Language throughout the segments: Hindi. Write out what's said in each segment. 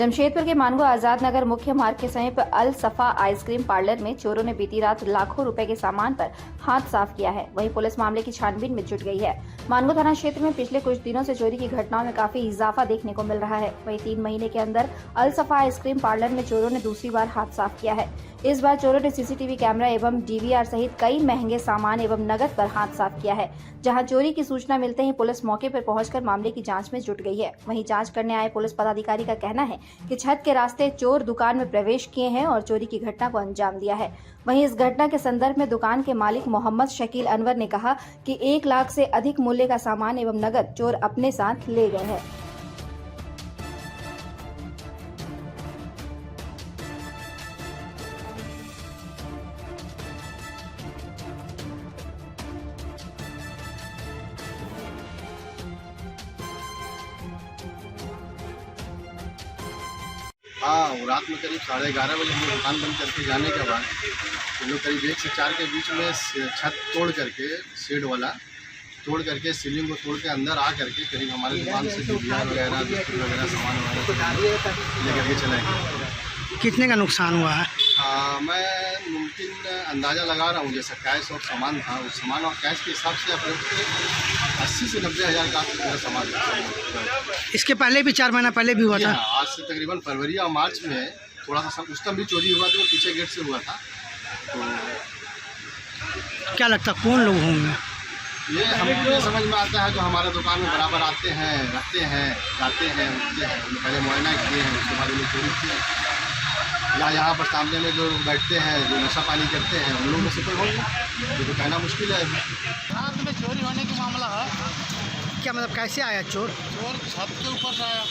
जमशेदपुर के मानगो आजाद नगर मुख्य मार्ग के समीप अल सफा आइसक्रीम पार्लर में चोरों ने बीती रात लाखों रुपए के सामान पर हाथ साफ किया है। वहीं पुलिस मामले की छानबीन में जुट गई है। मानगो थाना क्षेत्र में पिछले कुछ दिनों से चोरी की घटनाओं में काफी इजाफा देखने को मिल रहा है। वहीं 3 महीने के अंदर अल सफा आइसक्रीम पार्लर में चोरों ने दूसरी बार हाथ साफ किया है। इस बार चोरों ने सीसीटीवी कैमरा एवं डीवीआर सहित कई महंगे सामान एवं नकद पर हाथ साफ किया है। जहां चोरी की सूचना मिलते ही पुलिस मौके पर पहुंचकर मामले की जांच में जुट गई है। वहीं जांच करने आए पुलिस पदाधिकारी का कहना है कि छत के रास्ते चोर दुकान में प्रवेश किए हैं और चोरी की घटना को अंजाम दिया है। वहीं इस घटना के संदर्भ में दुकान के मालिक मोहम्मद शकील अनवर ने कहा कि 1 लाख से अधिक मूल्य का सामान एवं नकद चोर अपने साथ ले गए हैं। हाँ, रात में करीब 11:30 बजे हम लोग दुकान बंद करके जाने के बाद हम लोग करीब 1 से 4 के बीच में छत तोड़ करके शेड वाला तोड़ करके सीलिंग को तोड़ के अंदर आ करके करीब हमारे दुकान से डीवीआर वगैरह बिस्कुट वगैरह सामान वगैरह लेकर के चले गए। कितने का नुकसान हुआ है? मैं मुमकिन अंदाज़ा लगा रहा हूँ, जैसा कैश और सामान था, उस सामान और कैश के हिसाब से अप्रोक्स 80 से 90 हज़ार का मेरा सामान था। इसके पहले भी 4 महीना पहले भी हुआ था। आज से तकरीबन फरवरी और मार्च में थोड़ा सा उस टाइम भी चोरी हुआ था, वो पीछे गेट से हुआ था। तो क्या लगता कौन लोग होंगे? ये हमको ये समझ में आता है जो हमारे दुकान में बराबर आते हैं, रहते हैं, जाते हैं, उठते हैं। उन्हें पहले मुआयना किए हैं, उसके बाद उन्हें चोरी किए। या यहाँ पर सामने में जो बैठते हैं, जो नशा पानी करते हैं, उन लोगों में से कोई होंगे, तो कहना मुश्किल है। रात में चोरी होने की मामला है। क्या मतलब कैसे आया चोर? चोर छत के ऊपर से आया,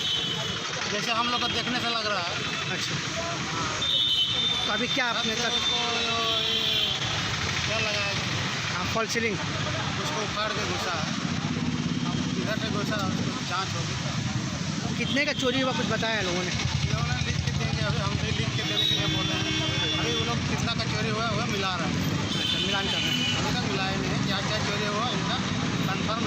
जैसे हम लोग को देखने से लग रहा है। अच्छा, तो अभी क्या आपने छत तक को क्या लगाया, फॉल सीलिंग उसको उखाड़ के घुसा है। अब इधर से घुसा, उसको जाँच होगी। कितने का चोरी हुआ कुछ बताया लोगों ने? लोगों ने लिख के देंगे, अभी हम भी लिख के देने के लिए बोले हैं। अभी वो लोग कितना का चोरी हुआ है मिला रहे हैं। अच्छा, मिलान कर रहे हैं। अभी तक मिलाए नहीं है, क्या क्या चोरी हुआ इनका कन्फर्म